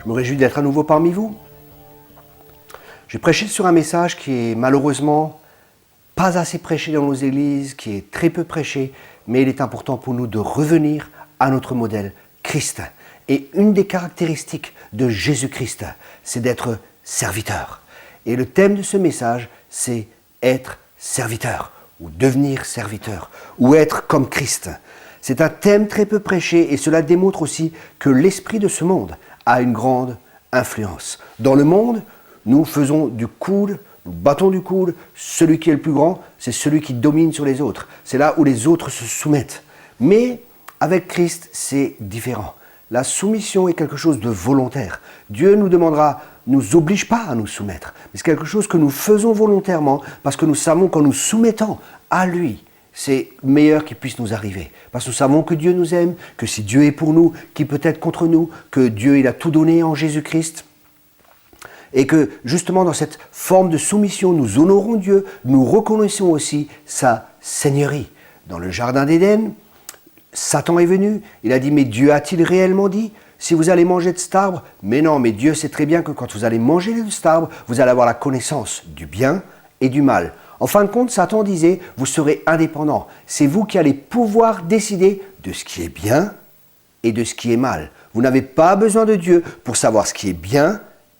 Je me réjouis d'être à nouveau parmi vous. J'ai prêché sur un message qui est malheureusement pas assez prêché dans nos églises, qui est très peu prêché, mais il est important pour nous de revenir à notre modèle Christ. Et une des caractéristiques de Jésus-Christ, c'est d'être serviteur. Et le thème de ce message, c'est être serviteur, ou devenir serviteur, ou être comme Christ. C'est un thème très peu prêché et cela démontre aussi que l'esprit de ce monde a une grande influence. Dans le monde, nous faisons du coude, nous battons du coude, celui qui est le plus grand, c'est celui qui domine sur les autres. C'est là où les autres se soumettent. Mais avec Christ, c'est différent. La soumission est quelque chose de volontaire. Dieu nous demandera, nous oblige pas à nous soumettre, mais c'est quelque chose que nous faisons volontairement parce que nous savons qu'en nous soumettant à lui, c'est meilleur qui puisse nous arriver. Parce que nous savons que Dieu nous aime, que si Dieu est pour nous, qui peut être contre nous, que Dieu il a tout donné en Jésus-Christ. Et que justement dans cette forme de soumission, nous honorons Dieu, nous reconnaissons aussi sa seigneurie. Dans le jardin d'Éden, Satan est venu, il a dit « Mais Dieu a-t-il réellement dit ? Si vous allez manger de cet arbre ?» Mais non, mais Dieu sait très bien que quand vous allez manger de cet arbre, vous allez avoir la connaissance du bien et du mal. En fin de compte, Satan disait, vous serez indépendants. C'est vous qui allez pouvoir décider de ce qui est bien et de ce qui est mal. Vous n'avez pas besoin de Dieu pour savoir ce qui est bien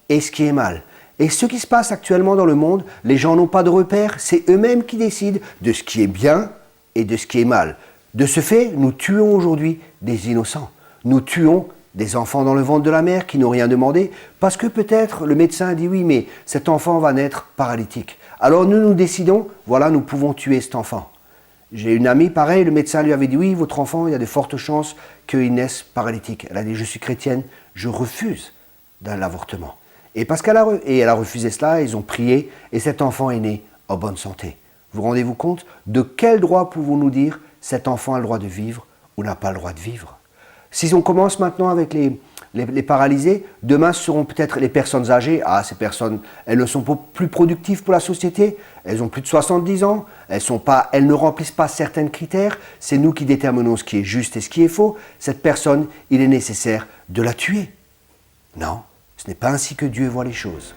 et ce qui est mal. Et ce qui se passe actuellement dans le monde, les gens n'ont pas de repères, c'est eux-mêmes qui décident de ce qui est bien et de ce qui est mal. De ce fait, nous tuons aujourd'hui des innocents. Nous tuons des enfants dans le ventre de la mère qui n'ont rien demandé parce que peut-être le médecin dit oui, mais cet enfant va naître paralytique. Alors nous décidons, voilà, nous pouvons tuer cet enfant. J'ai une amie, pareil, le médecin lui avait dit oui, votre enfant, il y a de fortes chances qu'il naisse paralytique. Elle a dit, je suis chrétienne, je refuse l'avortement. Et parce qu'elle a refusé cela, ils ont prié et cet enfant est né en bonne santé. Vous rendez-vous compte? De quel droit pouvons-nous dire cet enfant a le droit de vivre ou n'a pas le droit de vivre? Si on commence maintenant avec les paralysés, demain ce seront peut-être les personnes âgées. Ah, ces personnes, elles ne sont pas plus productives pour la société, elles ont plus de 70 ans, elles ne remplissent pas certains critères, c'est nous qui déterminons ce qui est juste et ce qui est faux. Cette personne, il est nécessaire de la tuer. Non, ce n'est pas ainsi que Dieu voit les choses.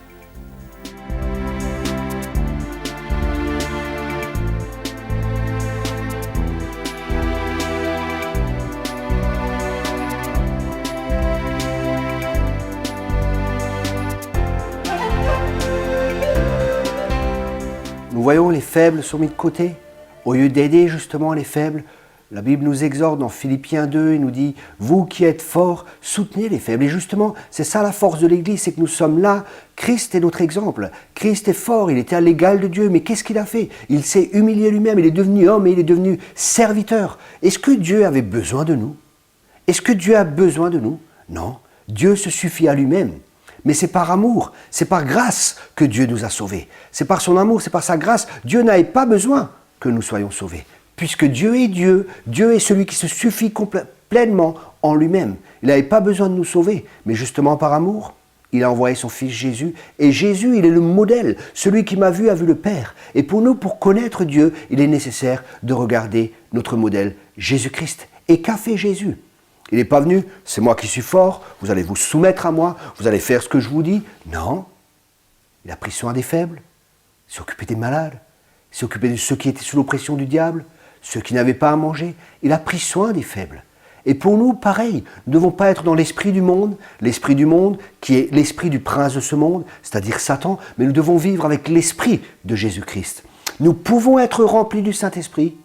Nous voyons les faibles sont mis de côté. Au lieu d'aider justement les faibles, la Bible nous exhorte dans Philippiens 2 et nous dit « Vous qui êtes forts, soutenez les faibles ». Et justement, c'est ça la force de l'Église, c'est que nous sommes là. Christ est notre exemple. Christ est fort, il était à l'égal de Dieu. Mais qu'est-ce qu'il a fait? Il s'est humilié lui-même, il est devenu homme et il est devenu serviteur. Est-ce que Dieu avait besoin de nous? Est-ce que Dieu a besoin de nous? Non, Dieu se suffit à lui-même. Mais c'est par amour, c'est par grâce que Dieu nous a sauvés. C'est par son amour, c'est par sa grâce. Dieu n'avait pas besoin que nous soyons sauvés. Puisque Dieu est Dieu, Dieu est celui qui se suffit pleinement en lui-même. Il n'avait pas besoin de nous sauver, mais justement par amour, il a envoyé son fils Jésus. Et Jésus, il est le modèle. Celui qui m'a vu a vu le Père. Et pour nous, pour connaître Dieu, il est nécessaire de regarder notre modèle, Jésus-Christ. Et qu'a fait Jésus? Il n'est pas venu, c'est moi qui suis fort, vous allez vous soumettre à moi, vous allez faire ce que je vous dis. Non, il a pris soin des faibles, il s'est occupé des malades, il s'est occupé de ceux qui étaient sous l'oppression du diable, ceux qui n'avaient pas à manger. Il a pris soin des faibles. Et pour nous, pareil, nous ne devons pas être dans l'esprit du monde qui est l'esprit du prince de ce monde, c'est-à-dire Satan, mais nous devons vivre avec l'esprit de Jésus-Christ. Nous pouvons être remplis du Saint-Esprit,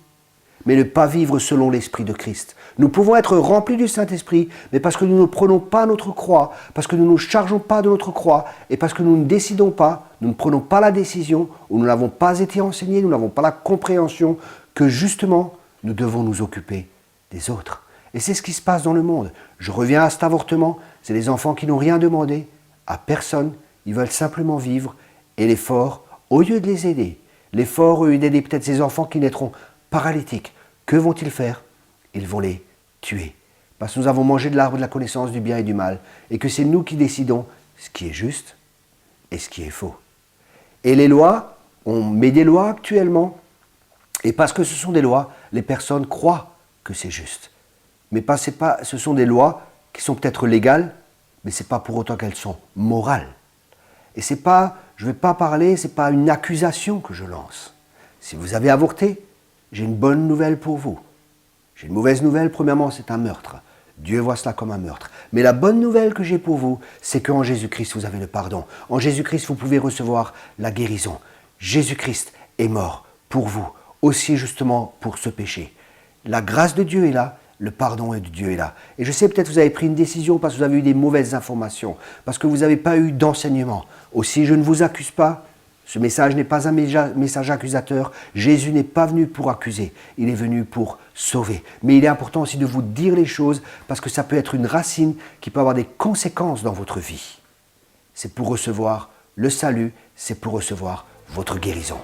mais ne pas vivre selon l'esprit de Christ. Nous pouvons être remplis du Saint-Esprit, mais parce que nous ne prenons pas notre croix, parce que nous ne nous chargeons pas de notre croix, et parce que nous ne décidons pas, nous ne prenons pas la décision, ou nous n'avons pas été enseignés, nous n'avons pas la compréhension que justement, nous devons nous occuper des autres. Et c'est ce qui se passe dans le monde. Je reviens à cet avortement, c'est des enfants qui n'ont rien demandé à personne, ils veulent simplement vivre, et les forts, au lieu de les aider, les forts, au lieu d'aider peut-être ces enfants qui naîtront paralytiques, que vont-ils faire? Ils vont les tuer. Parce que nous avons mangé de l'arbre de la connaissance du bien et du mal, et que c'est nous qui décidons ce qui est juste et ce qui est faux. Et les lois, on met des lois actuellement, et parce que ce sont des lois, les personnes croient que c'est juste. Mais ce sont des lois qui sont peut-être légales, mais ce n'est pas pour autant qu'elles sont morales. Et c'est pas, je ne vais pas parler, ce n'est pas une accusation que je lance. Si vous avez avorté, j'ai une bonne nouvelle pour vous. J'ai une mauvaise nouvelle, premièrement, c'est un meurtre. Dieu voit cela comme un meurtre. Mais la bonne nouvelle que j'ai pour vous, c'est qu'en Jésus-Christ, vous avez le pardon. En Jésus-Christ, vous pouvez recevoir la guérison. Jésus-Christ est mort pour vous, aussi justement pour ce péché. La grâce de Dieu est là, le pardon de Dieu est là. Et je sais, peut-être vous avez pris une décision parce que vous avez eu des mauvaises informations, parce que vous n'avez pas eu d'enseignement. Aussi, je ne vous accuse pas. Ce message n'est pas un message accusateur. Jésus n'est pas venu pour accuser, il est venu pour sauver. Mais il est important aussi de vous dire les choses parce que ça peut être une racine qui peut avoir des conséquences dans votre vie. C'est pour recevoir le salut, c'est pour recevoir votre guérison.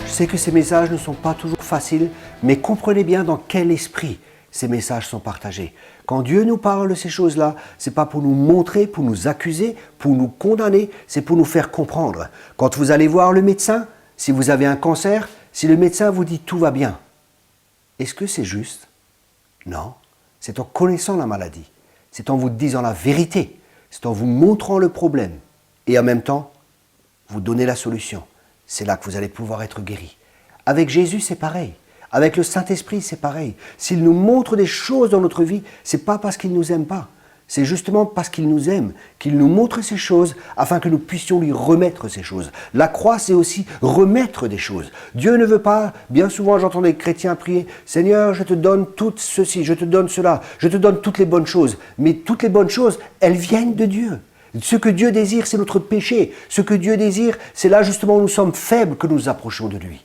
Je sais que ces messages ne sont pas toujours faciles, mais comprenez bien dans quel esprit ces messages sont partagés. Quand Dieu nous parle de ces choses-là, ce n'est pas pour nous montrer, pour nous accuser, pour nous condamner, c'est pour nous faire comprendre. Quand vous allez voir le médecin, si vous avez un cancer, si le médecin vous dit tout va bien, est-ce que c'est juste? Non, c'est en connaissant la maladie, c'est en vous disant la vérité, c'est en vous montrant le problème et en même temps, vous donner la solution. C'est là que vous allez pouvoir être guéri. Avec Jésus, c'est pareil. Avec le Saint-Esprit, c'est pareil. S'il nous montre des choses dans notre vie, ce n'est pas parce qu'il ne nous aime pas. C'est justement parce qu'il nous aime, qu'il nous montre ces choses afin que nous puissions lui remettre ces choses. La croix, c'est aussi remettre des choses. Dieu ne veut pas, bien souvent j'entends des chrétiens prier, « Seigneur, je te donne tout ceci, je te donne cela, je te donne toutes les bonnes choses. » Mais toutes les bonnes choses, elles viennent de Dieu. Ce que Dieu désire, c'est notre péché. Ce que Dieu désire, c'est là justement où nous sommes faibles que nous nous approchons de lui.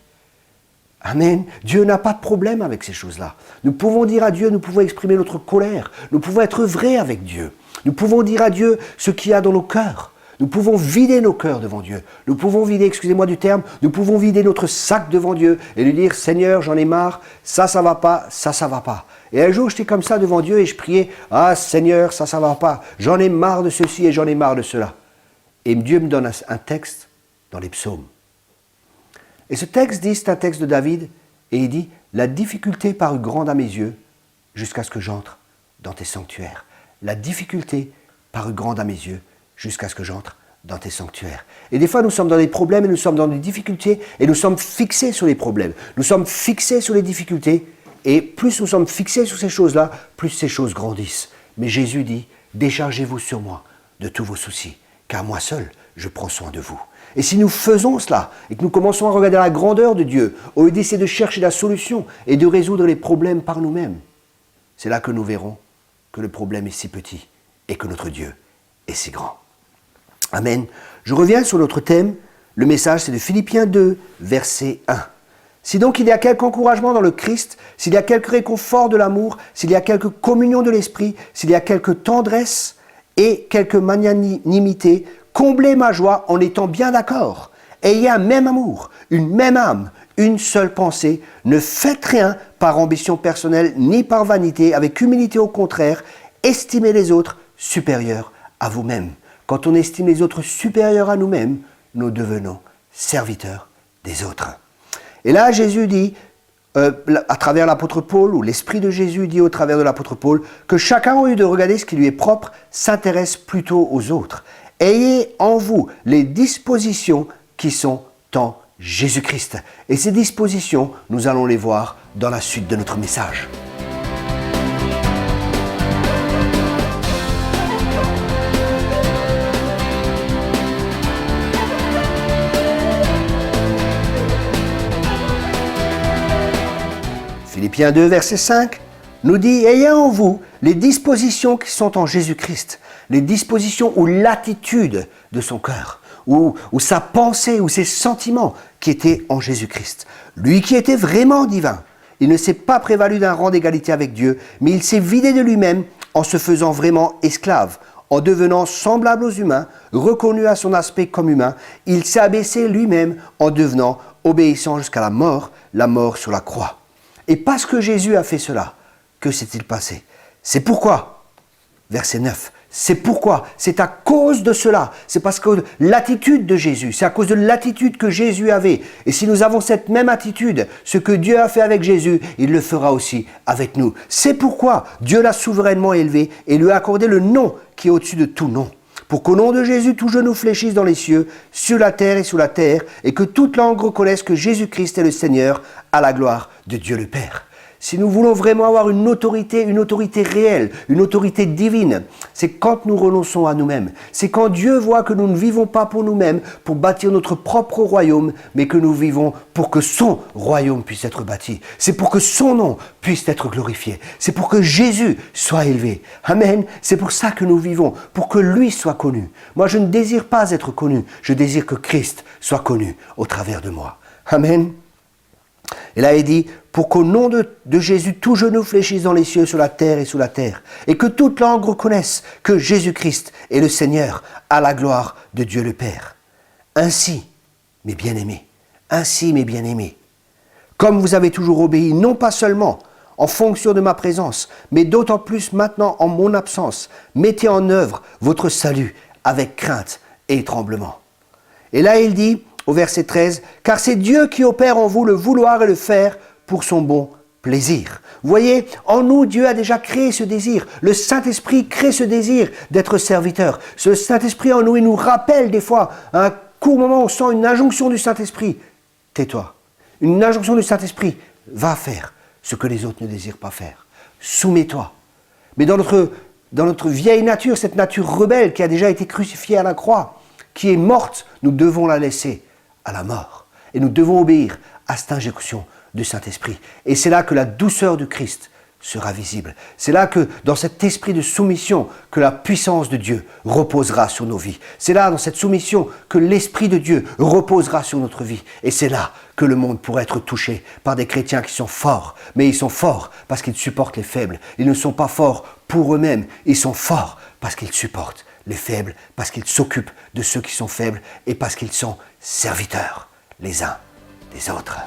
Amen. Dieu n'a pas de problème avec ces choses-là. Nous pouvons dire à Dieu, nous pouvons exprimer notre colère. Nous pouvons être vrais avec Dieu. Nous pouvons dire à Dieu ce qu'il y a dans nos cœurs. Nous pouvons vider nos cœurs devant Dieu. Nous pouvons vider, excusez-moi du terme, nous pouvons vider notre sac devant Dieu et lui dire, Seigneur, j'en ai marre, ça va pas, ça va pas. Et un jour, j'étais comme ça devant Dieu et je priais, ah Seigneur, ça va pas, j'en ai marre de ceci et j'en ai marre de cela. Et Dieu me donne un texte dans les psaumes. Et ce texte dit, c'est un texte de David, et il dit, la difficulté parut grande à mes yeux jusqu'à ce que j'entre dans tes sanctuaires. La difficulté parut grande à mes yeux jusqu'à ce que j'entre dans tes sanctuaires. Et des fois, nous sommes dans des problèmes et nous sommes dans des difficultés et nous sommes fixés sur les problèmes. Nous sommes fixés sur les difficultés et plus nous sommes fixés sur ces choses-là, plus ces choses grandissent. Mais Jésus dit, déchargez-vous sur moi de tous vos soucis, car moi seul, je prends soin de vous. Et si nous faisons cela et que nous commençons à regarder la grandeur de Dieu, au lieu d'essayer de chercher la solution et de résoudre les problèmes par nous-mêmes, c'est là que nous verrons que le problème est si petit et que notre Dieu est si grand. Amen. Je reviens sur notre thème. Le message, c'est de Philippiens 2, verset 1. Si donc il y a quelque encouragement dans le Christ, s'il y a quelque réconfort de l'amour, s'il y a quelque communion de l'esprit, s'il y a quelque tendresse et quelque magnanimité, comblez ma joie en étant bien d'accord. Ayez un même amour, une même âme, une seule pensée. Ne faites rien par ambition personnelle ni par vanité, avec humilité au contraire. Estimez les autres supérieurs à vous-même. Quand on estime les autres supérieurs à nous-mêmes, nous devenons serviteurs des autres. Et là, Jésus dit, à travers l'apôtre Paul, ou l'Esprit de Jésus dit au travers de l'apôtre Paul, que chacun, au lieu de regarder ce qui lui est propre, s'intéresse plutôt aux autres. Ayez en vous les dispositions qui sont en Jésus-Christ. Et ces dispositions, nous allons les voir dans la suite de notre message. Philippiens 2, verset 5, nous dit « Ayez en vous les dispositions qui sont en Jésus-Christ », les dispositions ou l'attitude de son cœur, ou sa pensée, ou ses sentiments qui étaient en Jésus-Christ. Lui qui était vraiment divin, il ne s'est pas prévalu d'un rang d'égalité avec Dieu, mais il s'est vidé de lui-même en se faisant vraiment esclave, en devenant semblable aux humains, reconnu à son aspect comme humain, il s'est abaissé lui-même en devenant obéissant jusqu'à la mort sur la croix. Et parce que Jésus a fait cela, que s'est-il passé? C'est pourquoi, verset 9, C'est pourquoi, c'est à cause de cela, c'est parce que l'attitude de Jésus, c'est à cause de l'attitude que Jésus avait. Et si nous avons cette même attitude, ce que Dieu a fait avec Jésus, il le fera aussi avec nous. C'est pourquoi Dieu l'a souverainement élevé et lui a accordé le nom qui est au-dessus de tout nom. Pour qu'au nom de Jésus, tout genou fléchisse dans les cieux, sur la terre et sous la terre, et que toute langue reconnaisse que Jésus-Christ est le Seigneur, à la gloire de Dieu le Père. Si nous voulons vraiment avoir une autorité réelle, une autorité divine, c'est quand nous renonçons à nous-mêmes. C'est quand Dieu voit que nous ne vivons pas pour nous-mêmes, pour bâtir notre propre royaume, mais que nous vivons pour que son royaume puisse être bâti. C'est pour que son nom puisse être glorifié. C'est pour que Jésus soit élevé. Amen. C'est pour ça que nous vivons, pour que lui soit connu. Moi, je ne désire pas être connu. Je désire que Christ soit connu au travers de moi. Amen. Et là, il dit, pour qu'au nom de Jésus, tout genou fléchisse dans les cieux, sur la terre et sous la terre, et que toute langue reconnaisse que Jésus-Christ est le Seigneur, à la gloire de Dieu le Père. Ainsi, mes bien-aimés, comme vous avez toujours obéi, non pas seulement en fonction de ma présence, mais d'autant plus maintenant en mon absence, mettez en œuvre votre salut avec crainte et tremblement. Et là, il dit, au verset 13, « Car c'est Dieu qui opère en vous le vouloir et le faire pour son bon plaisir. » Vous voyez, en nous, Dieu a déjà créé ce désir. Le Saint-Esprit crée ce désir d'être serviteur. Ce Saint-Esprit en nous, il nous rappelle des fois, à un court moment, on sent une injonction du Saint-Esprit. Tais-toi. Une injonction du Saint-Esprit. Va faire ce que les autres ne désirent pas faire. Soumets-toi. Mais dans notre vieille nature, cette nature rebelle qui a déjà été crucifiée à la croix, qui est morte, nous devons la laisser à la mort. Et nous devons obéir à cette injonction du Saint-Esprit. Et c'est là que la douceur du Christ sera visible. C'est là que, dans cet esprit de soumission, que la puissance de Dieu reposera sur nos vies. C'est là, dans cette soumission, que l'Esprit de Dieu reposera sur notre vie. Et c'est là que le monde pourrait être touché par des chrétiens qui sont forts. Mais ils sont forts parce qu'ils supportent les faibles. Ils ne sont pas forts pour eux-mêmes. Ils sont forts parce qu'ils supportent les faibles, parce qu'ils s'occupent de ceux qui sont faibles et parce qu'ils sont serviteurs les uns des autres.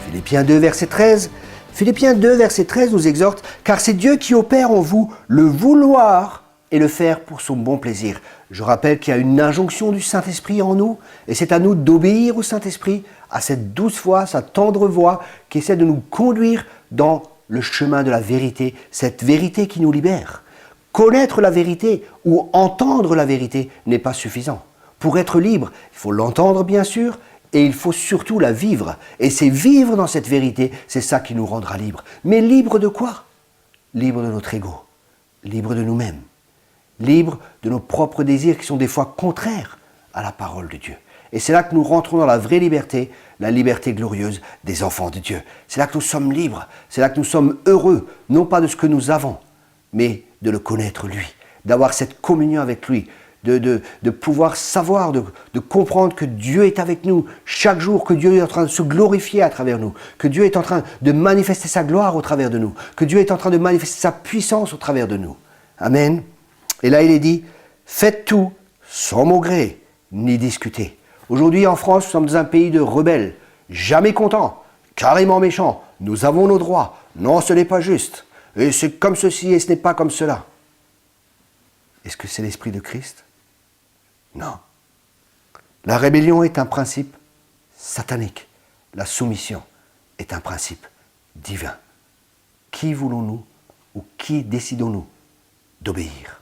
Philippiens 2, verset 13. Philippiens 2, verset 13 nous exhorte « Car c'est Dieu qui opère en vous le vouloir et le faire pour son bon plaisir. » Je rappelle qu'il y a une injonction du Saint-Esprit en nous, et c'est à nous d'obéir au Saint-Esprit, à cette douce voix, sa tendre voix, qui essaie de nous conduire dans le chemin de la vérité, cette vérité qui nous libère. Connaître la vérité ou entendre la vérité n'est pas suffisant. Pour être libre, il faut l'entendre bien sûr, et il faut surtout la vivre. Et c'est vivre dans cette vérité, c'est ça qui nous rendra libres. Mais libre de quoi? Libre de notre ego, libre de nous-mêmes. Libres de nos propres désirs qui sont des fois contraires à la parole de Dieu. Et c'est là que nous rentrons dans la vraie liberté, la liberté glorieuse des enfants de Dieu. C'est là que nous sommes libres, c'est là que nous sommes heureux, non pas de ce que nous avons, mais de le connaître lui, d'avoir cette communion avec lui, de pouvoir savoir, de comprendre que Dieu est avec nous chaque jour, que Dieu est en train de se glorifier à travers nous, que Dieu est en train de manifester sa gloire au travers de nous, que Dieu est en train de manifester sa puissance au travers de nous. Amen. Et là, il est dit, faites tout sans maugréer, ni discuter. Aujourd'hui, en France, nous sommes dans un pays de rebelles, jamais contents, carrément méchants. Nous avons nos droits. Non, ce n'est pas juste. Et c'est comme ceci et ce n'est pas comme cela. Est-ce que c'est l'esprit de Christ? Non. La rébellion est un principe satanique. La soumission est un principe divin. Qui voulons-nous ou qui décidons-nous d'obéir?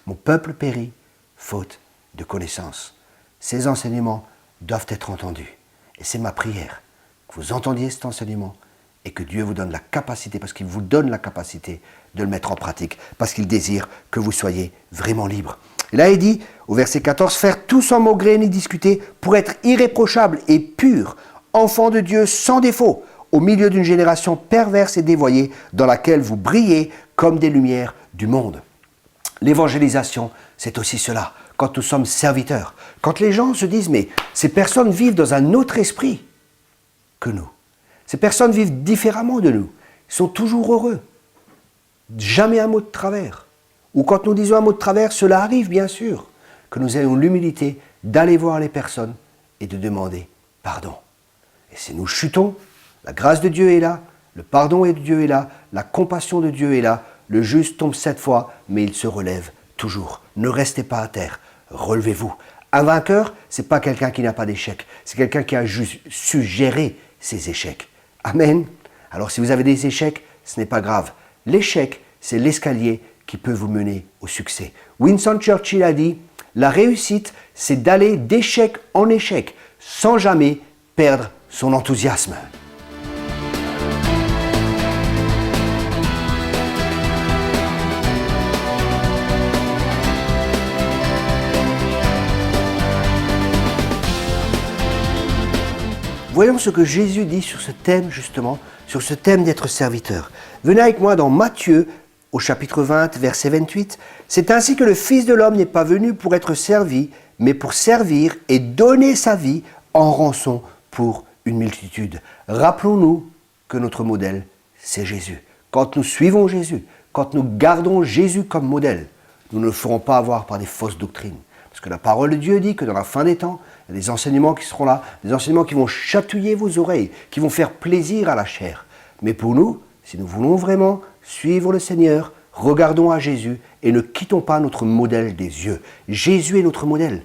Mon peuple périt, faute de connaissance. Ces enseignements doivent être entendus. Et c'est ma prière, que vous entendiez cet enseignement et que Dieu vous donne la capacité, parce qu'il vous donne la capacité de le mettre en pratique, parce qu'il désire que vous soyez vraiment libres. Et là, il dit, au verset 14, « Faire tout sans maugréer ni discuter, pour être irréprochable et pur, enfant de Dieu sans défaut, au milieu d'une génération perverse et dévoyée, dans laquelle vous brillez comme des lumières du monde. » L'évangélisation, c'est aussi cela, quand nous sommes serviteurs. Quand les gens se disent, mais ces personnes vivent dans un autre esprit que nous. Ces personnes vivent différemment de nous. Ils sont toujours heureux. Jamais un mot de travers. Ou quand nous disons un mot de travers, cela arrive bien sûr. que nous ayons l'humilité d'aller voir les personnes et de demander pardon. Et si nous chutons, la grâce de Dieu est là, le pardon de Dieu est là, la compassion de Dieu est là, le juste tombe 7 fois, mais il se relève toujours. Ne restez pas à terre, relevez-vous. Un vainqueur, ce n'est pas quelqu'un qui n'a pas d'échecs, c'est quelqu'un qui a juste su gérer ses échecs. Amen. Alors si vous avez des échecs, ce n'est pas grave. L'échec, c'est l'escalier qui peut vous mener au succès. Winston Churchill a dit, la réussite, c'est d'aller d'échec en échec, sans jamais perdre son enthousiasme. Voyons ce que Jésus dit sur ce thème justement, sur ce thème d'être serviteur. Venez avec moi dans Matthieu, au chapitre 20, verset 28. C'est ainsi que le Fils de l'homme n'est pas venu pour être servi, mais pour servir et donner sa vie en rançon pour une multitude. Rappelons-nous que notre modèle, c'est Jésus. Quand nous suivons Jésus, quand nous gardons Jésus comme modèle, nous ne le ferons pas avoir par des fausses doctrines. Parce que la parole de Dieu dit que dans la fin des temps, il y a des enseignements qui seront là, des enseignements qui vont chatouiller vos oreilles, qui vont faire plaisir à la chair. Mais pour nous, si nous voulons vraiment suivre le Seigneur, regardons à Jésus et ne quittons pas notre modèle des yeux. Jésus est notre modèle.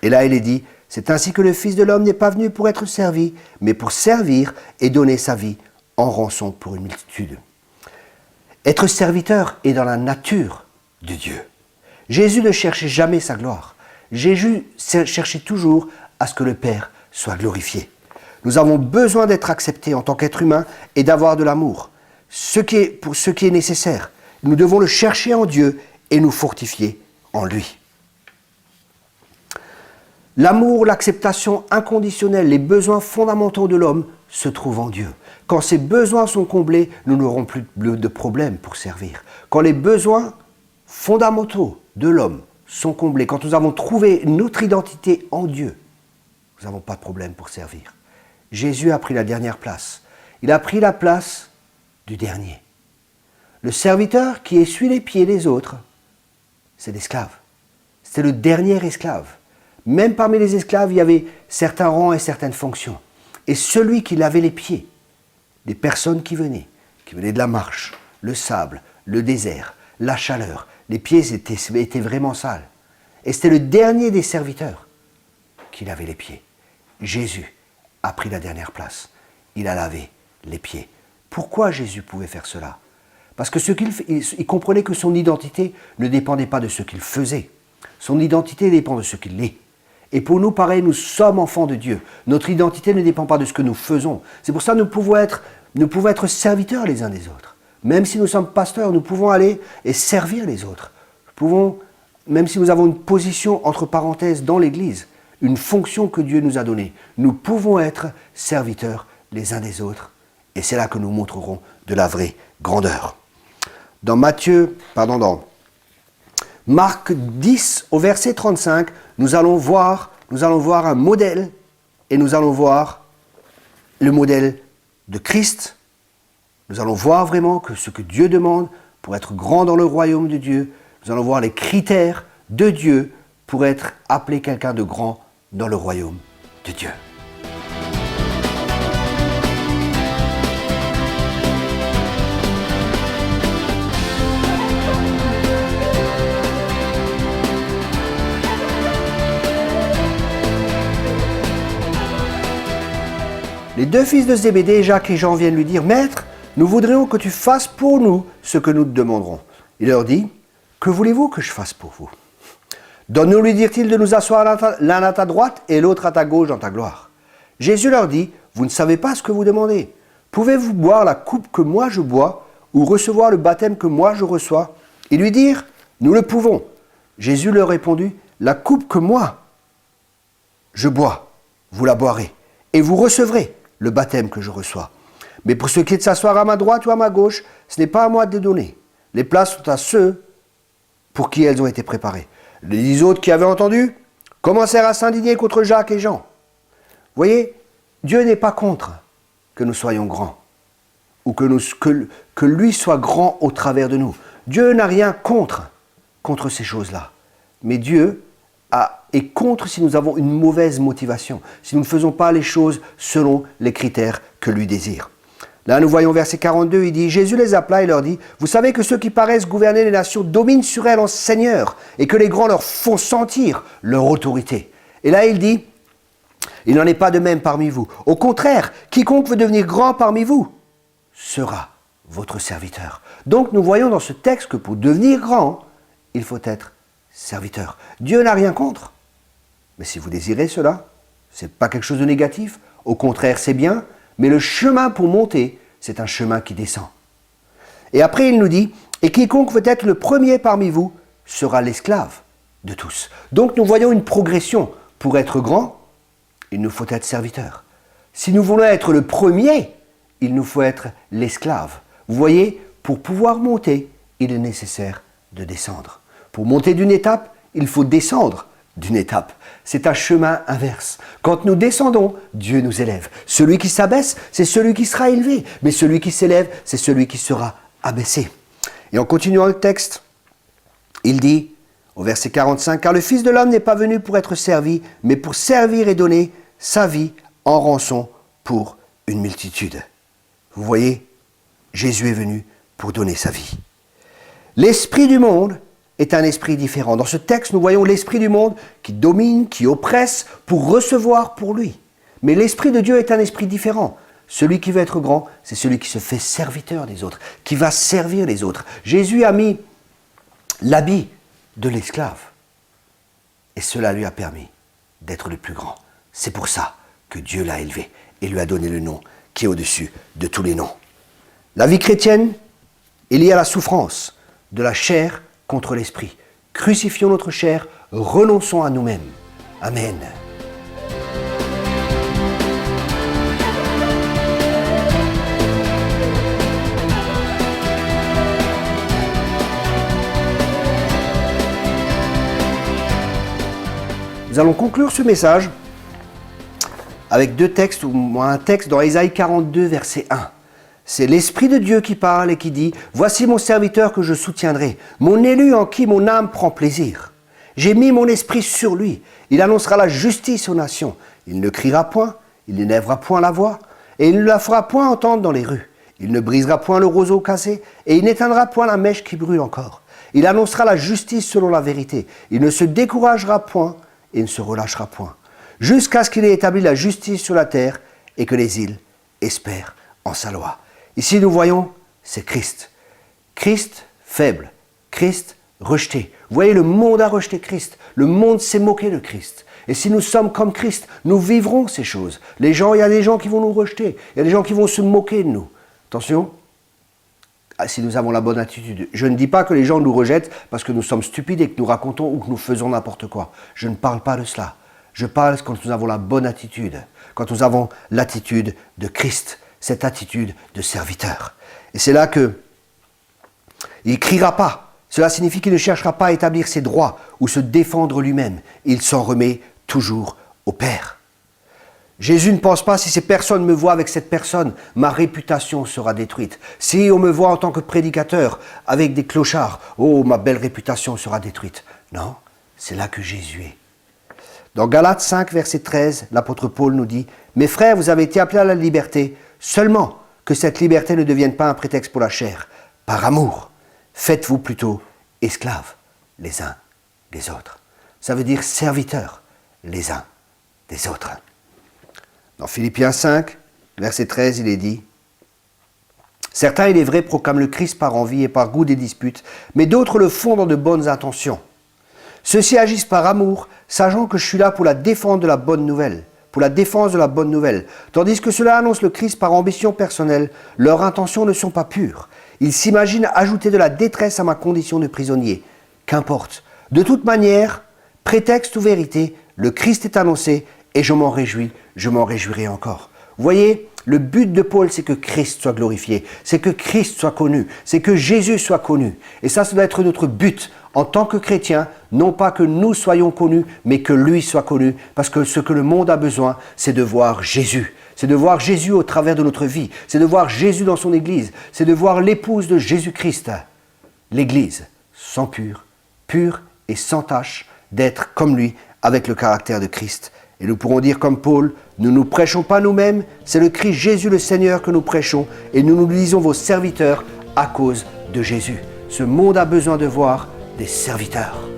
Et là, il est dit, c'est ainsi que le Fils de l'homme n'est pas venu pour être servi, mais pour servir et donner sa vie en rançon pour une multitude. Être serviteur est dans la nature de Dieu. Jésus ne cherchait jamais sa gloire. Jésus cherchait toujours à ce que le Père soit glorifié. Nous avons besoin d'être acceptés en tant qu'être humain et d'avoir de l'amour. Pour ce qui est nécessaire. Nous devons le chercher en Dieu et nous fortifier en lui. L'amour, l'acceptation inconditionnelle, les besoins fondamentaux de l'homme se trouvent en Dieu. Quand ces besoins sont comblés, nous n'aurons plus de problème pour servir. Quand les besoins fondamentaux de l'homme sont comblés, quand nous avons trouvé notre identité en Dieu, nous n'avons pas de problème pour servir. Jésus a pris la dernière place. Il a pris la place du dernier. Le serviteur qui essuie les pieds des autres, c'est l'esclave. C'est le dernier esclave. Même parmi les esclaves, il y avait certains rangs et certaines fonctions. Et celui qui lavait les pieds des personnes qui venaient de la marche, le sable, le désert, la chaleur, les pieds étaient vraiment sales. Et c'était le dernier des serviteurs qui lavait les pieds. Jésus a pris la dernière place. Il a lavé les pieds. Pourquoi Jésus pouvait faire cela? Parce que il comprenait que son identité ne dépendait pas de ce qu'il faisait. Son identité dépend de ce qu'il est. Et pour nous, pareil, nous sommes enfants de Dieu. Notre identité ne dépend pas de ce que nous faisons. C'est pour ça que nous pouvons être serviteurs les uns des autres. Même si nous sommes pasteurs, nous pouvons aller et servir les autres. Nous pouvons, même si nous avons une position entre parenthèses dans l'Église, une fonction que Dieu nous a donnée, nous pouvons être serviteurs les uns des autres. Et c'est là que nous montrerons de la vraie grandeur. Dans Marc 10, au verset 35, nous allons voir un modèle, et nous allons voir le modèle de Christ. Nous allons voir vraiment que ce que Dieu demande pour être grand dans le royaume de Dieu, nous allons voir les critères de Dieu pour être appelé quelqu'un de grand dans le royaume de Dieu. Les deux fils de Zébédée, Jacques et Jean, viennent lui dire « Maître, nous voudrions que tu fasses pour nous ce que nous te demanderons. » Il leur dit « Que voulez-vous que je fasse pour vous ?» « Donne-nous, lui dirent-ils, de nous asseoir l'un à ta droite et l'autre à ta gauche dans ta gloire. » Jésus leur dit « Vous ne savez pas ce que vous demandez. Pouvez-vous boire la coupe que moi je bois ou recevoir le baptême que moi je reçois ?» Ils lui dirent « Nous le pouvons. » Jésus leur répondit « La coupe que moi je bois, vous la boirez, et vous recevrez le baptême que je reçois. Mais pour ce qui est de s'asseoir à ma droite ou à ma gauche, ce n'est pas à moi de les donner. Les places sont à ceux pour qui elles ont été préparées. » Les 10 autres qui avaient entendu commencèrent à s'indigner contre Jacques et Jean. Vous voyez, Dieu n'est pas contre que nous soyons grands, ou que lui soit grand au travers de nous. Dieu n'a rien contre ces choses-là. Mais Dieu est contre si nous avons une mauvaise motivation, si nous ne faisons pas les choses selon les critères que lui désire. Là, nous voyons verset 42, il dit, Jésus les appela et leur dit, vous savez que ceux qui paraissent gouverner les nations dominent sur elles en seigneur et que les grands leur font sentir leur autorité. Et là, il dit, il n'en est pas de même parmi vous. Au contraire, quiconque veut devenir grand parmi vous sera votre serviteur. Donc, nous voyons dans ce texte que pour devenir grand, il faut être serviteur. Dieu n'a rien contre. Mais si vous désirez cela, ce n'est pas quelque chose de négatif. Au contraire, c'est bien. Mais le chemin pour monter, c'est un chemin qui descend. Et après, il nous dit, et quiconque veut être le premier parmi vous sera l'esclave de tous. Donc, nous voyons une progression. Pour être grand, il nous faut être serviteur. Si nous voulons être le premier, il nous faut être l'esclave. Vous voyez, pour pouvoir monter, il est nécessaire de descendre. Pour monter d'une étape, il faut descendre d'une étape. C'est un chemin inverse. Quand nous descendons, Dieu nous élève. Celui qui s'abaisse, c'est celui qui sera élevé. Mais celui qui s'élève, c'est celui qui sera abaissé. Et en continuant le texte, il dit, au verset 45, « Car le Fils de l'homme n'est pas venu pour être servi, mais pour servir et donner sa vie en rançon pour une multitude. » Vous voyez, Jésus est venu pour donner sa vie. L'esprit du monde est un esprit différent. Dans ce texte, nous voyons l'esprit du monde qui domine, qui oppresse pour recevoir pour lui. Mais l'esprit de Dieu est un esprit différent. Celui qui veut être grand, c'est celui qui se fait serviteur des autres, qui va servir les autres. Jésus a mis l'habit de l'esclave. Et cela lui a permis d'être le plus grand. C'est pour ça que Dieu l'a élevé et lui a donné le nom qui est au-dessus de tous les noms. La vie chrétienne est liée à la souffrance de la chair contre l'esprit. Crucifions notre chair, renonçons à nous-mêmes. Amen. Nous allons conclure ce message avec deux textes, ou un texte dans Ésaïe 42, verset 1. C'est l'Esprit de Dieu qui parle et qui dit « Voici mon serviteur que je soutiendrai, mon élu en qui mon âme prend plaisir. J'ai mis mon esprit sur lui, il annoncera la justice aux nations. Il ne criera point, il n'élèvera point la voix, et il ne la fera point entendre dans les rues. Il ne brisera point le roseau cassé, et il n'éteindra point la mèche qui brûle encore. Il annoncera la justice selon la vérité. Il ne se découragera point et ne se relâchera point, jusqu'à ce qu'il ait établi la justice sur la terre et que les îles espèrent en sa loi. » Ici, nous voyons, c'est Christ. Christ faible, Christ rejeté. Vous voyez, le monde a rejeté Christ. Le monde s'est moqué de Christ. Et si nous sommes comme Christ, nous vivrons ces choses. Il y a des gens qui vont nous rejeter. Il y a des gens qui vont se moquer de nous. Attention, si nous avons la bonne attitude. Je ne dis pas que les gens nous rejettent parce que nous sommes stupides et que nous racontons ou que nous faisons n'importe quoi. Je ne parle pas de cela. Je parle quand nous avons la bonne attitude. Quand nous avons l'attitude de Christ. Cette attitude de serviteur. Et c'est là que il ne criera pas. Cela signifie qu'il ne cherchera pas à établir ses droits ou se défendre lui-même. Il s'en remet toujours au Père. Jésus ne pense pas, si ces personnes me voient avec cette personne, ma réputation sera détruite. Si on me voit en tant que prédicateur avec des clochards, oh, ma belle réputation sera détruite. Non, c'est là que Jésus est. Dans Galates 5, verset 13, l'apôtre Paul nous dit « Mes frères, vous avez été appelés à la liberté, seulement que cette liberté ne devienne pas un prétexte pour la chair. Par amour, faites-vous plutôt esclaves les uns des autres. » Ça veut dire serviteurs les uns des autres. Dans Philippiens 5, verset 13, il est dit « Certains, il est vrai, proclament le Christ par envie et par goût des disputes, mais d'autres le font dans de bonnes intentions. Ceux-ci agissent par amour, sachant que je suis là pour la défense de la bonne nouvelle. Tandis que ceux-là annoncent le Christ par ambition personnelle, leurs intentions ne sont pas pures. Ils s'imaginent ajouter de la détresse à ma condition de prisonnier. Qu'importe. De toute manière, prétexte ou vérité, le Christ est annoncé et je m'en réjouis, je m'en réjouirai encore. Vous voyez, le but de Paul, c'est que Christ soit glorifié, c'est que Christ soit connu, c'est que Jésus soit connu. Et ça doit être notre but en tant que chrétiens, non pas que nous soyons connus, mais que lui soit connu. Parce que ce que le monde a besoin, c'est de voir Jésus. C'est de voir Jésus au travers de notre vie. C'est de voir Jésus dans son Église. C'est de voir l'épouse de Jésus-Christ. L'Église, sans pure et sans tache, d'être comme lui, avec le caractère de Christ. Et nous pourrons dire comme Paul, nous ne nous prêchons pas nous-mêmes, c'est le Christ Jésus le Seigneur que nous prêchons, et nous nous disons vos serviteurs à cause de Jésus. Ce monde a besoin de voir des serviteurs.